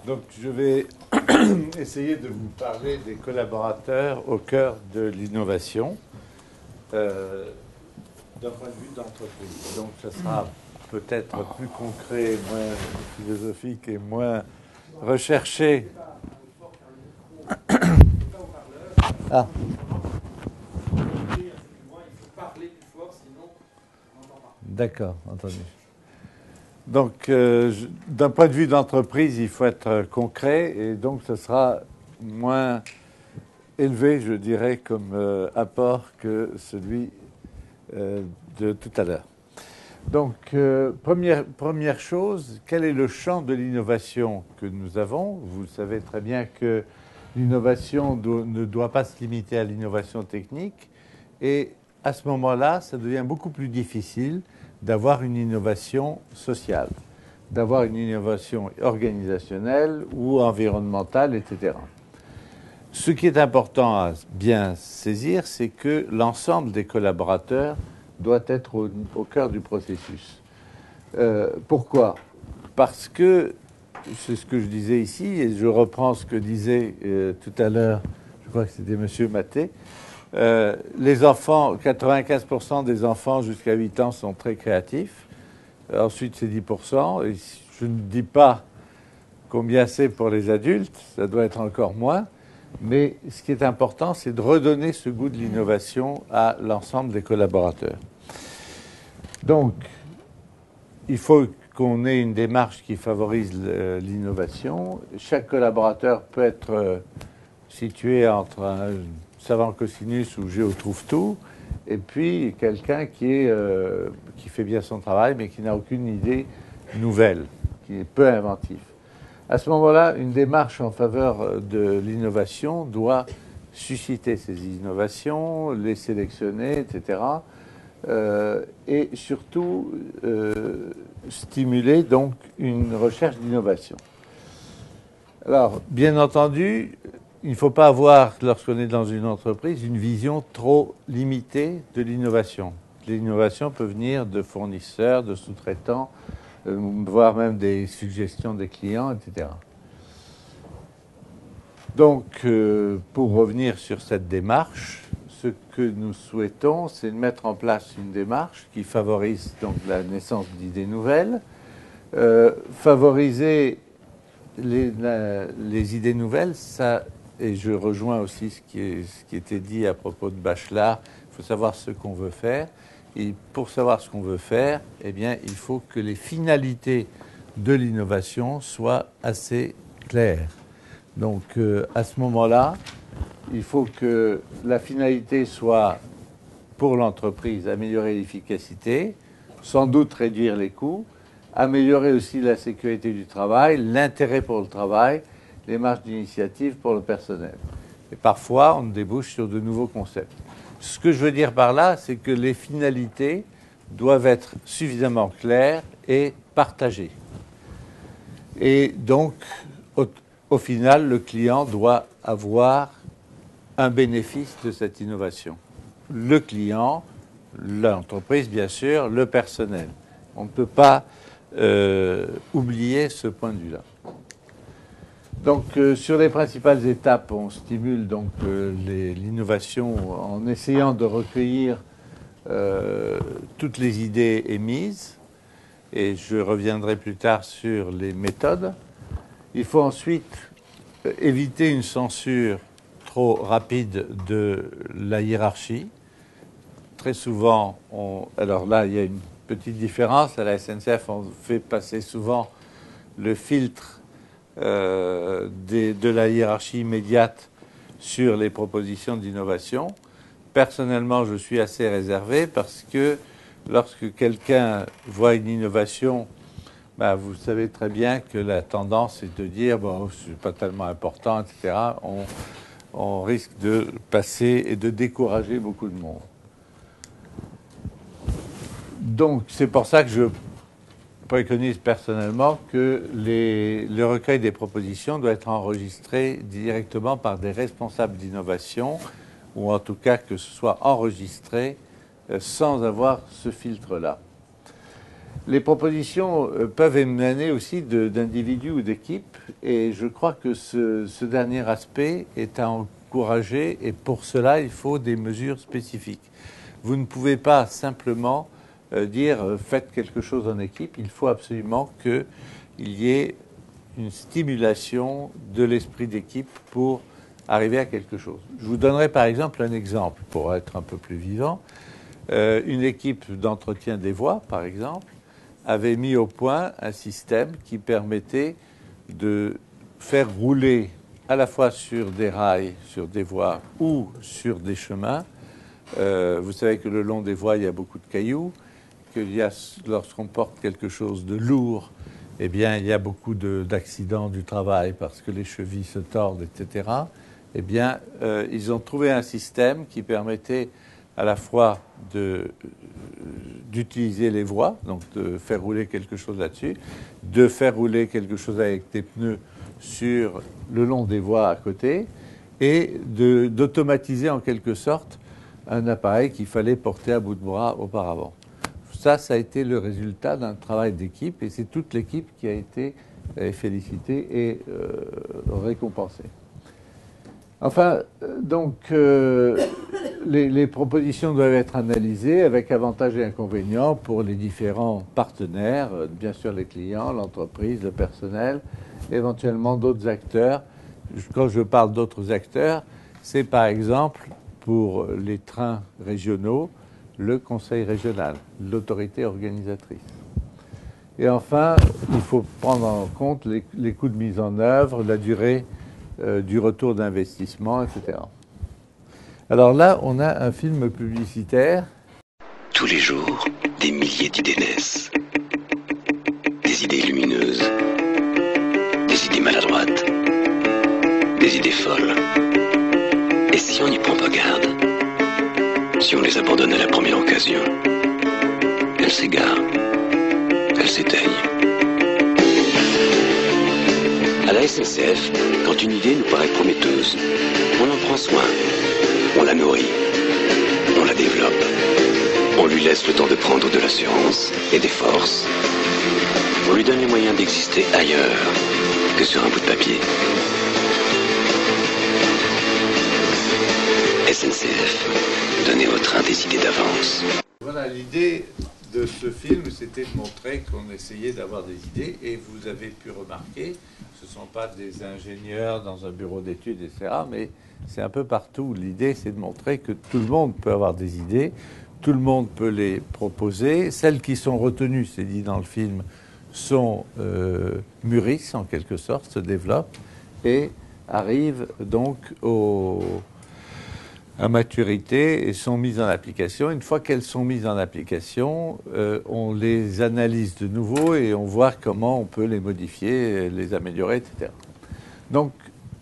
Donc, je vais essayer de vous parler des collaborateurs au cœur de l'innovation d'un point de vue d'entreprise. Donc, ça sera peut-être plus concret, moins philosophique et moins recherché. Ah. D'accord, entendu. Donc, d'un point de vue d'entreprise, il faut être concret et donc ce sera moins élevé, je dirais, comme apport que celui de tout à l'heure. Donc, première chose, quel est le champ de l'innovation que nous avons? Vous savez très bien que l'innovation ne doit pas se limiter à l'innovation technique et à ce moment-là, ça devient beaucoup plus difficile d'avoir une innovation sociale, d'avoir une innovation organisationnelle ou environnementale, etc. Ce qui est important à bien saisir, c'est que l'ensemble des collaborateurs doit être au cœur du processus. Pourquoi? Parce que, c'est ce que je disais ici, et je reprends ce que disait tout à l'heure, je crois que c'était M. Maté, les enfants, 95% des enfants jusqu'à 8 ans sont très créatifs. Ensuite, c'est 10%. Et je ne dis pas combien c'est pour les adultes, ça doit être encore moins. Mais ce qui est important, c'est de redonner ce goût de l'innovation à l'ensemble des collaborateurs. Donc, il faut qu'on ait une démarche qui favorise l'innovation. Chaque collaborateur peut être situé entre un savant cosinus ou géo trouve-tout, et puis quelqu'un qui fait bien son travail, mais qui n'a aucune idée nouvelle, qui est peu inventif. À ce moment-là, une démarche en faveur de l'innovation doit susciter ces innovations, les sélectionner, etc. Et surtout stimuler donc une recherche d'innovation. Alors, bien entendu, il ne faut pas avoir, lorsqu'on est dans une entreprise, une vision trop limitée de l'innovation. L'innovation peut venir de fournisseurs, de sous-traitants, voire même des suggestions des clients, etc. Donc, pour revenir sur cette démarche, ce que nous souhaitons, c'est de mettre en place une démarche qui favorise donc la naissance d'idées nouvelles, favoriser les idées nouvelles, ça. Et je rejoins aussi ce qui était dit à propos de Bachelard. Il faut savoir ce qu'on veut faire. Et pour savoir ce qu'on veut faire, eh bien, il faut que les finalités de l'innovation soient assez claires. Donc, à ce moment-là, il faut que la finalité soit, pour l'entreprise, améliorer l'efficacité, sans doute réduire les coûts, améliorer aussi la sécurité du travail, l'intérêt pour le travail, les marges d'initiative pour le personnel. Et parfois, on débouche sur de nouveaux concepts. Ce que je veux dire par là, c'est que les finalités doivent être suffisamment claires et partagées. Et donc, au final, le client doit avoir un bénéfice de cette innovation. Le client, l'entreprise, bien sûr, le personnel. On ne peut pas oublier ce point de vue-là. Donc, sur les principales étapes, on stimule donc l'innovation en essayant de recueillir toutes les idées émises. Et je reviendrai plus tard sur les méthodes. Il faut ensuite éviter une censure trop rapide de la hiérarchie. Très souvent, alors là, il y a une petite différence. À la SNCF, on fait passer souvent le filtre de la hiérarchie immédiate sur les propositions d'innovation. Personnellement, je suis assez réservé parce que lorsque quelqu'un voit une innovation, vous savez très bien que la tendance est de dire bon, c'est pas tellement important, etc. On risque de passer et de décourager beaucoup de monde. Donc, c'est pour ça que je préconise personnellement que le recueil des propositions doit être enregistré directement par des responsables d'innovation, ou en tout cas que ce soit enregistré sans avoir ce filtre-là. Les propositions peuvent émaner aussi d'individus ou d'équipes, et je crois que ce dernier aspect est à encourager, et pour cela, il faut des mesures spécifiques. Vous ne pouvez pas simplement dire faites quelque chose en équipe, il faut absolument qu'il y ait une stimulation de l'esprit d'équipe pour arriver à quelque chose. Je vous donnerai par exemple un exemple pour être un peu plus vivant. Une équipe d'entretien des voies, par exemple, avait mis au point un système qui permettait de faire rouler à la fois sur des rails, sur des voies ou sur des chemins. Vous savez que le long des voies, il y a beaucoup de cailloux, lorsqu'on porte quelque chose de lourd, eh bien, il y a beaucoup d'accidents du travail parce que les chevilles se tordent, etc. Eh bien, ils ont trouvé un système qui permettait à la fois d'utiliser les voies, donc de faire rouler quelque chose là-dessus, de faire rouler quelque chose avec des pneus sur le long des voies à côté, et d'automatiser en quelque sorte un appareil qu'il fallait porter à bout de bras auparavant. Ça a été le résultat d'un travail d'équipe, et c'est toute l'équipe qui a été félicitée et récompensée. Enfin, donc, les propositions doivent être analysées avec avantages et inconvénients pour les différents partenaires, bien sûr les clients, l'entreprise, le personnel, éventuellement d'autres acteurs. Quand je parle d'autres acteurs, c'est par exemple pour les trains régionaux, le conseil régional, l'autorité organisatrice. Et enfin, il faut prendre en compte les coûts de mise en œuvre, la durée du retour d'investissement, etc. Alors là, on a un film publicitaire. Tous les jours, des milliers d'idées naissent. Des idées lumineuses, des idées maladroites, des idées folles. Et si on n'y prend pas garde, si on les abandonne à la première occasion, elles s'égarent, elles s'éteignent. À la SNCF, quand une idée nous paraît prometteuse, on en prend soin, on la nourrit, on la développe, on lui laisse le temps de prendre de l'assurance et des forces, on lui donne les moyens d'exister ailleurs que sur un bout de papier. SNCF, donnez au train des idées d'avance. Voilà, l'idée de ce film, c'était de montrer qu'on essayait d'avoir des idées, et vous avez pu remarquer, ce ne sont pas des ingénieurs dans un bureau d'études, etc., mais c'est un peu partout. L'idée, c'est de montrer que tout le monde peut avoir des idées, tout le monde peut les proposer. Celles qui sont retenues, c'est dit dans le film, mûrissent en quelque sorte, se développent et arrivent donc à maturité et sont mises en application. Une fois qu'elles sont mises en application, on les analyse de nouveau et on voit comment on peut les modifier, les améliorer, etc. Donc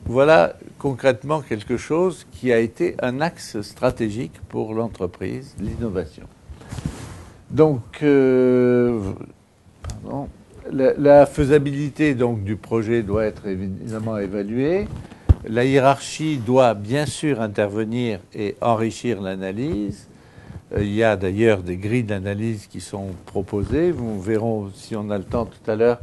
voilà concrètement quelque chose qui a été un axe stratégique pour l'entreprise, l'innovation. Donc, la faisabilité donc, du projet doit être évidemment évaluée. La hiérarchie doit bien sûr intervenir et enrichir l'analyse. Il y a d'ailleurs des grilles d'analyse qui sont proposées. Nous verrons, si on a le temps tout à l'heure,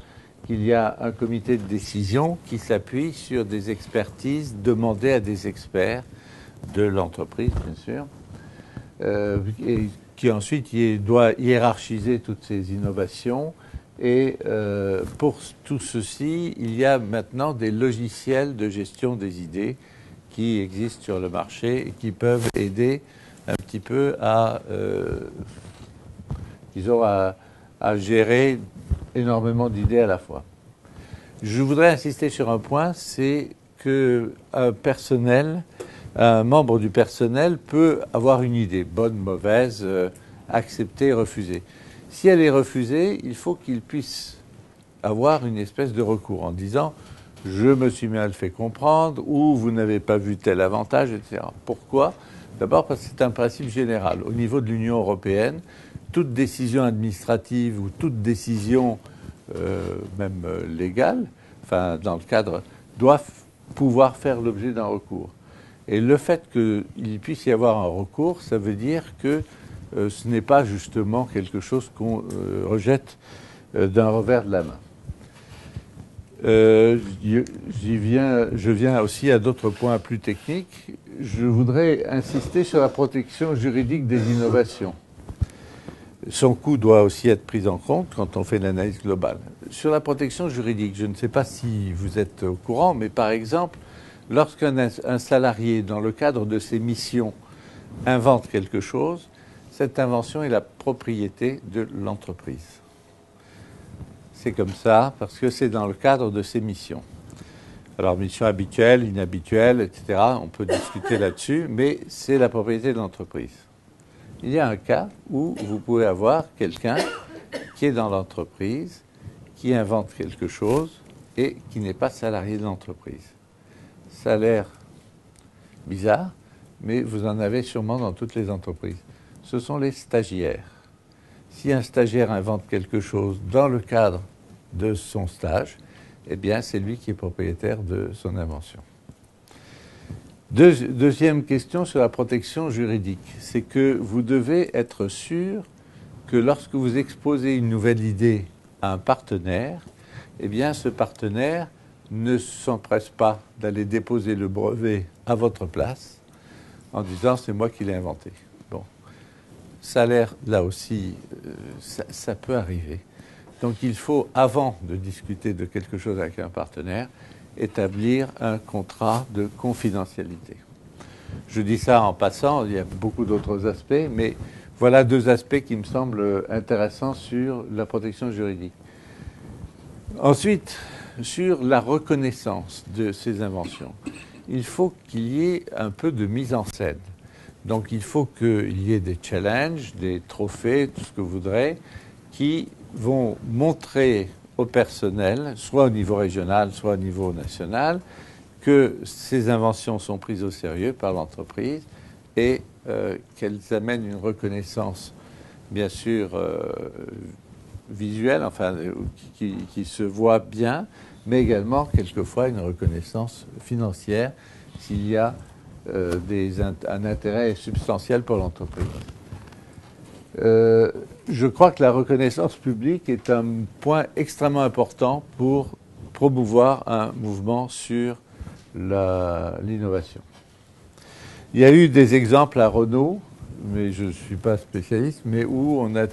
qu'il y a un comité de décision qui s'appuie sur des expertises demandées à des experts de l'entreprise, bien sûr, et qui ensuite doit hiérarchiser toutes ces innovations. Et pour tout ceci, il y a maintenant des logiciels de gestion des idées qui existent sur le marché et qui peuvent aider un petit peu à gérer énormément d'idées à la fois. Je voudrais insister sur un point, c'est qu'un membre du personnel peut avoir une idée, bonne, mauvaise, acceptée, refusée. Si elle est refusée, il faut qu'il puisse avoir une espèce de recours en disant « je me suis mal fait comprendre » ou « vous n'avez pas vu tel avantage », etc. Pourquoi ? D'abord parce que c'est un principe général. Au niveau de l'Union européenne, toute décision administrative ou toute décision même légale, enfin dans le cadre, doit pouvoir faire l'objet d'un recours. Et le fait qu'il puisse y avoir un recours, ça veut dire que ce n'est pas justement quelque chose qu'on rejette d'un revers de la main. Je viens aussi à d'autres points plus techniques. Je voudrais insister sur la protection juridique des innovations. Son coût doit aussi être pris en compte quand on fait l'analyse globale. Sur la protection juridique, je ne sais pas si vous êtes au courant, mais par exemple, lorsqu'un salarié, dans le cadre de ses missions, invente quelque chose, cette invention est la propriété de l'entreprise. C'est comme ça parce que c'est dans le cadre de ses missions. Alors, mission habituelle, inhabituelle, etc., on peut discuter là-dessus, mais c'est la propriété de l'entreprise. Il y a un cas où vous pouvez avoir quelqu'un qui est dans l'entreprise, qui invente quelque chose et qui n'est pas salarié de l'entreprise. Ça a l'air bizarre, mais vous en avez sûrement dans toutes les entreprises. Ce sont les stagiaires. Si un stagiaire invente quelque chose dans le cadre de son stage, eh bien, c'est lui qui est propriétaire de son invention. Deuxième question sur la protection juridique, c'est que vous devez être sûr que lorsque vous exposez une nouvelle idée à un partenaire, eh bien, ce partenaire ne s'empresse pas d'aller déposer le brevet à votre place en disant « c'est moi qui l'ai inventé ». Bon, ça a l'air, là aussi, ça peut arriver. Donc il faut, avant de discuter de quelque chose avec un partenaire, établir un contrat de confidentialité. Je dis ça en passant, il y a beaucoup d'autres aspects, mais voilà deux aspects qui me semblent intéressants sur la protection juridique. Ensuite, sur la reconnaissance de ces inventions, il faut qu'il y ait un peu de mise en scène. Donc il faut qu'il y ait des challenges, des trophées, tout ce que vous voudrez, qui vont montrer au personnel, soit au niveau régional, soit au niveau national, que ces inventions sont prises au sérieux par l'entreprise et qu'elles amènent une reconnaissance, bien sûr, visuelle, enfin, qui se voit bien, mais également, quelquefois, une reconnaissance financière s'il y a un intérêt substantiel pour l'entreprise. Je crois que la reconnaissance publique est un point extrêmement important pour promouvoir un mouvement sur l'innovation. Il y a eu des exemples à Renault, mais je ne suis pas spécialiste, mais où on a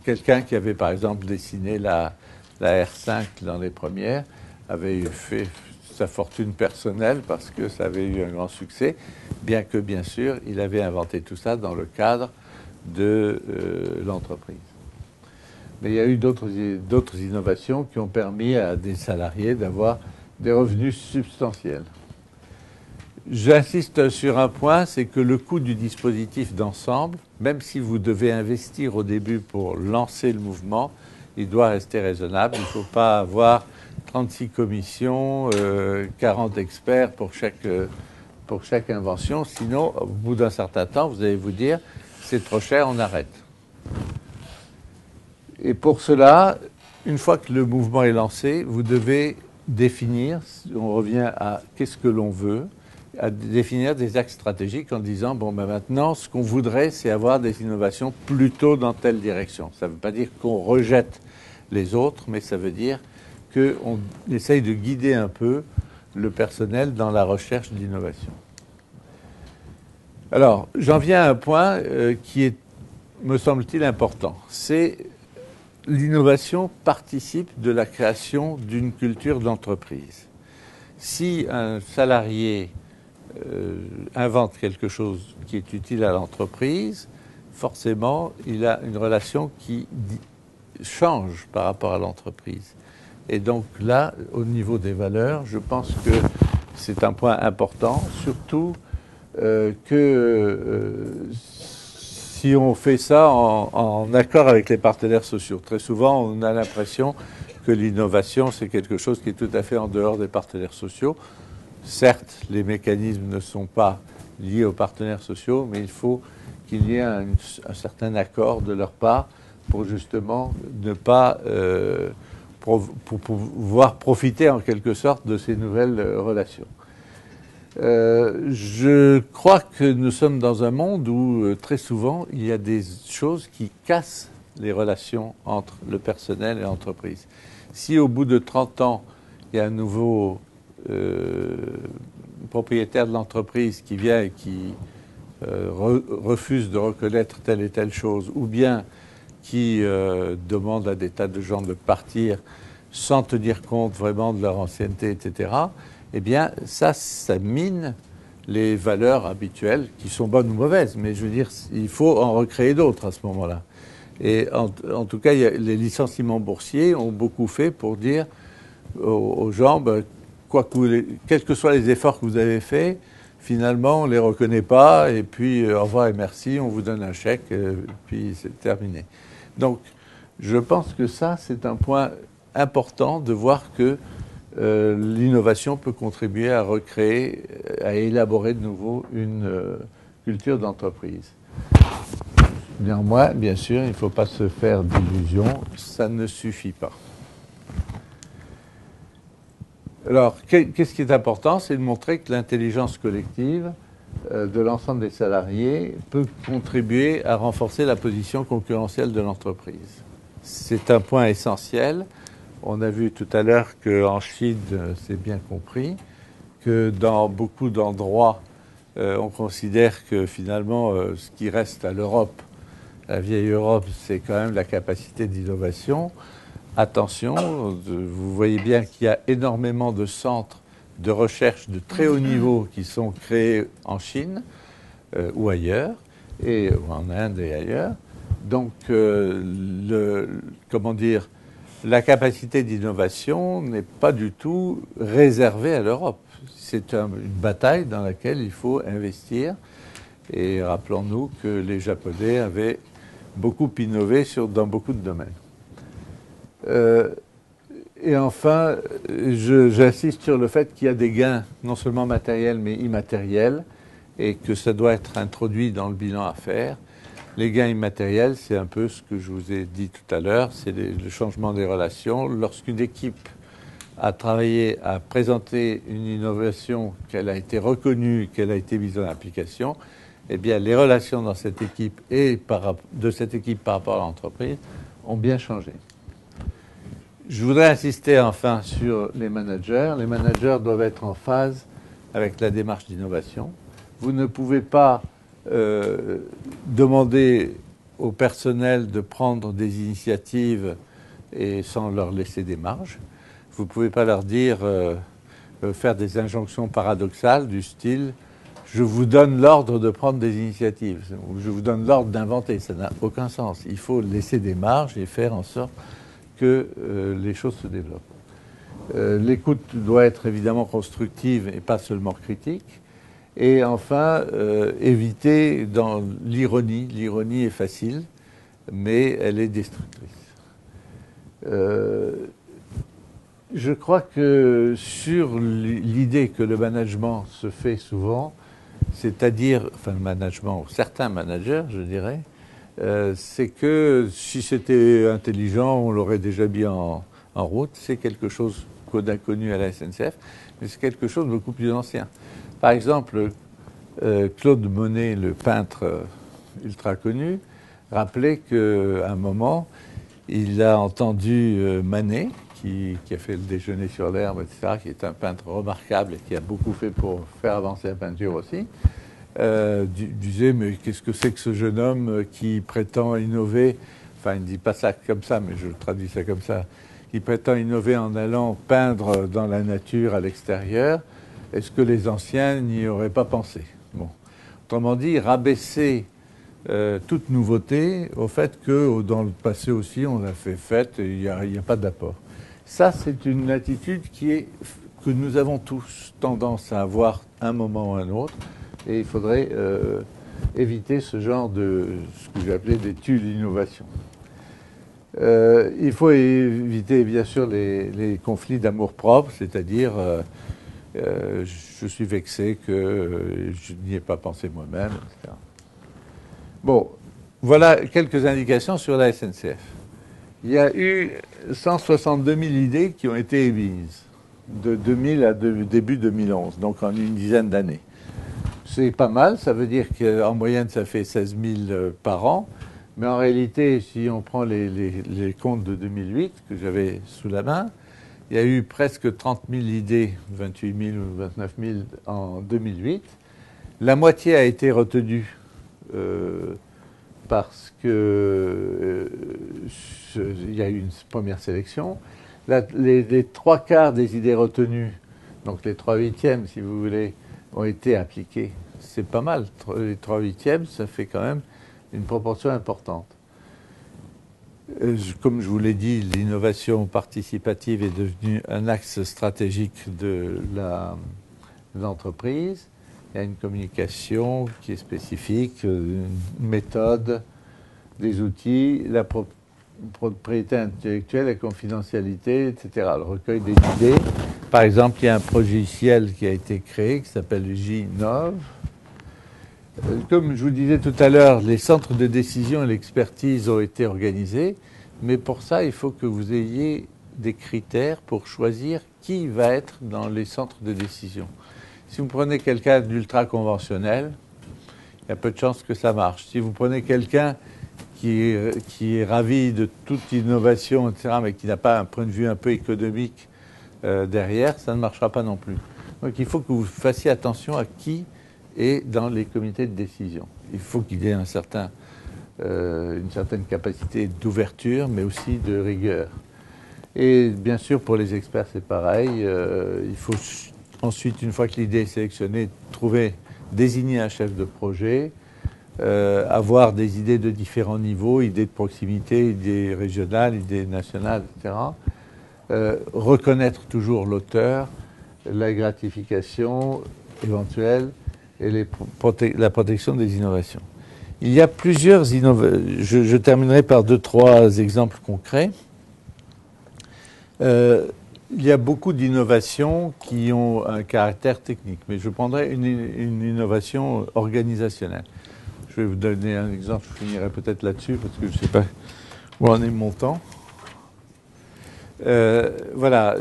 quelqu'un qui avait par exemple dessiné la R5 dans les premières, avait fait sa fortune personnelle parce que ça avait eu un grand succès, bien que bien sûr il avait inventé tout ça dans le cadre de l'entreprise. Mais il y a eu d'autres innovations qui ont permis à des salariés d'avoir des revenus substantiels. J'insiste sur un point, c'est que le coût du dispositif d'ensemble, même si vous devez investir au début pour lancer le mouvement, il doit rester raisonnable. Il ne faut pas avoir 36 commissions, 40 experts pour chaque invention. Sinon, au bout d'un certain temps, vous allez vous dire c'est trop cher, on arrête. Et pour cela, une fois que le mouvement est lancé, vous devez définir, on revient à qu'est-ce que l'on veut, à définir des axes stratégiques en disant, bon, ben maintenant, ce qu'on voudrait, c'est avoir des innovations plutôt dans telle direction. Ça ne veut pas dire qu'on rejette les autres, mais ça veut dire qu'on essaye de guider un peu le personnel dans la recherche d'innovation. Alors, j'en viens à un point qui est, me semble-t-il, important. C'est l'innovation participe de la création d'une culture d'entreprise. Si un salarié invente quelque chose qui est utile à l'entreprise, forcément, il a une relation qui change par rapport à l'entreprise. Et donc là, au niveau des valeurs, je pense que c'est un point important, surtout si on fait ça en accord avec les partenaires sociaux. Très souvent, on a l'impression que l'innovation, c'est quelque chose qui est tout à fait en dehors des partenaires sociaux. Certes, les mécanismes ne sont pas liés aux partenaires sociaux, mais il faut qu'il y ait un certain accord de leur part pour justement ne pas... pour pouvoir profiter en quelque sorte de ces nouvelles relations. Je crois que nous sommes dans un monde où très souvent il y a des choses qui cassent les relations entre le personnel et l'entreprise. Si au bout de 30 ans, il y a un nouveau propriétaire de l'entreprise qui vient et qui refuse de reconnaître telle et telle chose, ou bien qui demande à des tas de gens de partir sans tenir compte vraiment de leur ancienneté, etc., eh bien, ça mine les valeurs habituelles, qui sont bonnes ou mauvaises. Mais je veux dire, il faut en recréer d'autres à ce moment-là. Et en tout cas, les licenciements boursiers ont beaucoup fait pour dire aux gens, ben, quels que soient les efforts que vous avez faits, finalement, on ne les reconnaît pas, et puis au revoir et merci, on vous donne un chèque, puis c'est terminé. Donc, je pense que ça, c'est un point important de voir que l'innovation peut contribuer à recréer, à élaborer de nouveau une culture d'entreprise. Néanmoins, bien sûr, il ne faut pas se faire d'illusions, ça ne suffit pas. Alors, qu'est-ce qui est important? C'est de montrer que l'intelligence collective de l'ensemble des salariés peut contribuer à renforcer la position concurrentielle de l'entreprise. C'est un point essentiel. On a vu tout à l'heure qu'en Chine, c'est bien compris, que dans beaucoup d'endroits, on considère que finalement, ce qui reste à l'Europe, la vieille Europe, c'est quand même la capacité d'innovation. Attention, vous voyez bien qu'il y a énormément de centres de recherche de très haut niveau qui sont créés en Chine ou ailleurs, ou en Inde et ailleurs. Donc, comment dire, la capacité d'innovation n'est pas du tout réservée à l'Europe. C'est une bataille dans laquelle il faut investir. Et rappelons-nous que les Japonais avaient beaucoup innové dans beaucoup de domaines. Et enfin, j'insiste sur le fait qu'il y a des gains non seulement matériels mais immatériels et que ça doit être introduit dans le bilan à faire. Les gains immatériels, c'est un peu ce que je vous ai dit tout à l'heure, c'est le changement des relations. Lorsqu'une équipe a travaillé à présenter une innovation, qu'elle a été reconnue, qu'elle a été mise en application, eh bien les relations dans cette équipe et de cette équipe par rapport à l'entreprise ont bien changé. Je voudrais insister enfin sur les managers. Les managers doivent être en phase avec la démarche d'innovation. Vous ne pouvez pas demander au personnel de prendre des initiatives et sans leur laisser des marges. Vous ne pouvez pas leur dire, faire des injonctions paradoxales du style « je vous donne l'ordre de prendre des initiatives » ou « je vous donne l'ordre d'inventer ». Ça n'a aucun sens. Il faut laisser des marges et faire en sorte que les choses se développent. L'écoute doit être évidemment constructive et pas seulement critique. Et enfin, éviter dans l'ironie. L'ironie est facile, mais elle est destructrice. Je crois que sur l'idée que le management se fait souvent, c'est-à-dire, enfin le management, certains managers, je dirais, c'est que si c'était intelligent, on l'aurait déjà mis en route. C'est quelque chose qu'on a connu à la SNCF, mais c'est quelque chose de beaucoup plus ancien. Par exemple, Claude Monet, le peintre ultra connu, rappelait qu'à un moment, il a entendu Manet, qui a fait le Déjeuner sur l'herbe, etc., qui est un peintre remarquable et qui a beaucoup fait pour faire avancer la peinture aussi, disait « mais qu'est-ce que c'est que ce jeune homme qui prétend innover ?» Enfin, il ne dit pas ça comme ça, mais je traduis ça comme ça. Qui prétend innover en allant peindre dans la nature à l'extérieur. Est-ce que les anciens n'y auraient pas pensé? Bon. Autrement dit, rabaisser toute nouveauté au fait que dans le passé aussi, on l'a fait, et il n'y a pas d'apport. Ça, c'est une attitude que nous avons tous tendance à avoir un moment ou un autre, et il faudrait éviter ce genre de, ce que j'ai appelé des tulles d'innovation. Il faut éviter, bien sûr, les conflits d'amour-propre, c'est-à-dire je suis vexé que je n'y ai pas pensé moi-même, etc. Bon, voilà quelques indications sur la SNCF. Il y a eu 162 000 idées qui ont été émises. de 2000 à début 2011, donc en une dizaine d'années. C'est pas mal, ça veut dire qu'en moyenne, ça fait 16 000 par an. Mais en réalité, si on prend les comptes de 2008 que j'avais sous la main, il y a eu presque 30 000 idées, 28 000 ou 29 000 en 2008. La moitié a été retenue parce que il y a eu une première sélection. Les trois quarts des idées retenues, donc les 3/8, si vous voulez, ont été appliquées. C'est pas mal. Les 3/8, ça fait quand même une proportion importante. Comme je vous l'ai dit, l'innovation participative est devenue un axe stratégique de l'entreprise. Il y a une communication qui est spécifique, une méthode, des outils, la propriété intellectuelle, la confidentialité, etc. Le recueil des idées. Par exemple, il y a un logiciel qui a été créé qui s'appelle J-Nov. Comme je vous disais tout à l'heure, les centres de décision et l'expertise ont été organisés, mais pour ça, il faut que vous ayez des critères pour choisir qui va être dans les centres de décision. Si vous prenez quelqu'un d'ultra conventionnel, il y a peu de chances que ça marche. Si vous prenez quelqu'un qui est ravi de toute innovation, etc., mais qui n'a pas un point de vue un peu économique derrière, ça ne marchera pas non plus. Donc il faut que vous fassiez attention à qui est dans les comités de décision. Il faut qu'il y ait une certaine capacité d'ouverture, mais aussi de rigueur. Et bien sûr, pour les experts, c'est pareil. Il faut ensuite, une fois que l'idée est sélectionnée, désigner un chef de projet, avoir des idées de différents niveaux, idées de proximité, idées régionales, idées nationales, etc. Reconnaître toujours l'auteur, la gratification éventuelle et la protection des innovations. Il y a plusieurs innovations. Je terminerai par 2-3 exemples concrets. Il y a beaucoup d'innovations qui ont un caractère technique, mais je prendrai une innovation organisationnelle. Je vais vous donner un exemple, je finirai peut-être là-dessus, parce que je ne sais pas où en est mon temps. Voilà,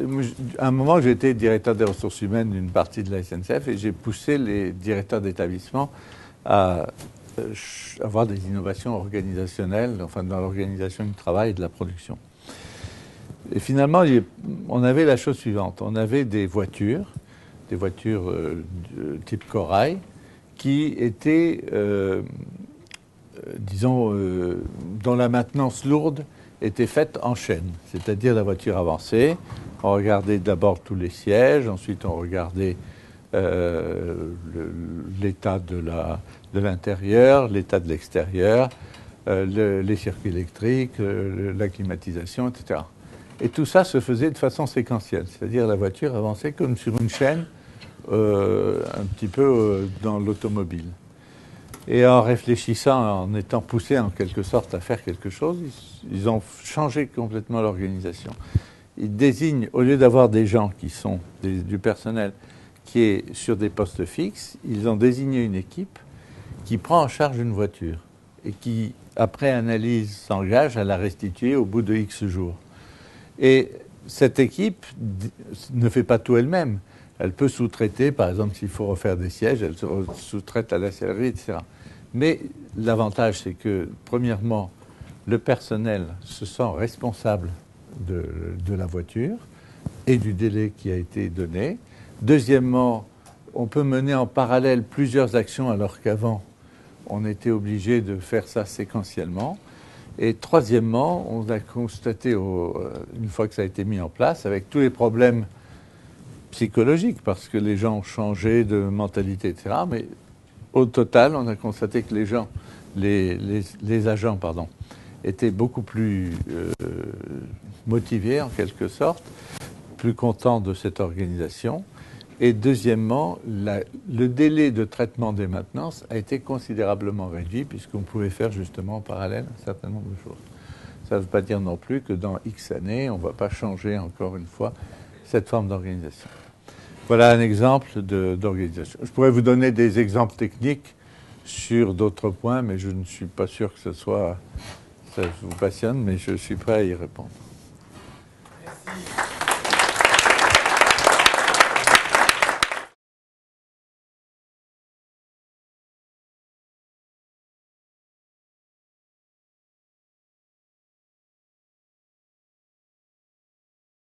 à un moment, j'ai été directeur des ressources humaines d'une partie de la SNCF et j'ai poussé les directeurs d'établissement à avoir des innovations organisationnelles, enfin dans l'organisation du travail et de la production. Et finalement, on avait la chose suivante. On avait des voitures de type corail, qui étaient, dont la maintenance lourde était faite en chaîne. C'est-à-dire la voiture avançait, on regardait d'abord tous les sièges, ensuite on regardait l'état de l'intérieur, l'état de l'extérieur, les circuits électriques, la climatisation, etc. Et tout ça se faisait de façon séquentielle, c'est-à-dire la voiture avançait comme sur une chaîne, un petit peu dans l'automobile. Et en réfléchissant, en étant poussés en quelque sorte à faire quelque chose, ils ont changé complètement l'organisation. Ils désignent, au lieu d'avoir des gens qui sont du personnel qui est sur des postes fixes, ils ont désigné une équipe qui prend en charge une voiture et qui, après analyse, s'engage à la restituer au bout de X jours. Et cette équipe ne fait pas tout elle-même. Elle peut sous-traiter, par exemple, s'il faut refaire des sièges, elle sous-traite à la sellerie, etc. Mais l'avantage, c'est que, premièrement, le personnel se sent responsable de la voiture et du délai qui a été donné. Deuxièmement, on peut mener en parallèle plusieurs actions alors qu'avant, on était obligé de faire ça séquentiellement. Et troisièmement, on a constaté, une fois que ça a été mis en place, avec tous les problèmes psychologiques, parce que les gens ont changé de mentalité, etc. Mais au total, on a constaté que les agents étaient beaucoup plus motivés, en quelque sorte, plus contents de cette organisation. Et deuxièmement, le délai de traitement des maintenances a été considérablement réduit, puisqu'on pouvait faire justement en parallèle un certain nombre de choses. Ça ne veut pas dire non plus que dans X années, on ne va pas changer encore une fois cette forme d'organisation. Voilà un exemple d'organisation. Je pourrais vous donner des exemples techniques sur d'autres points, mais je ne suis pas sûr que ça vous passionne, mais je suis prêt à y répondre.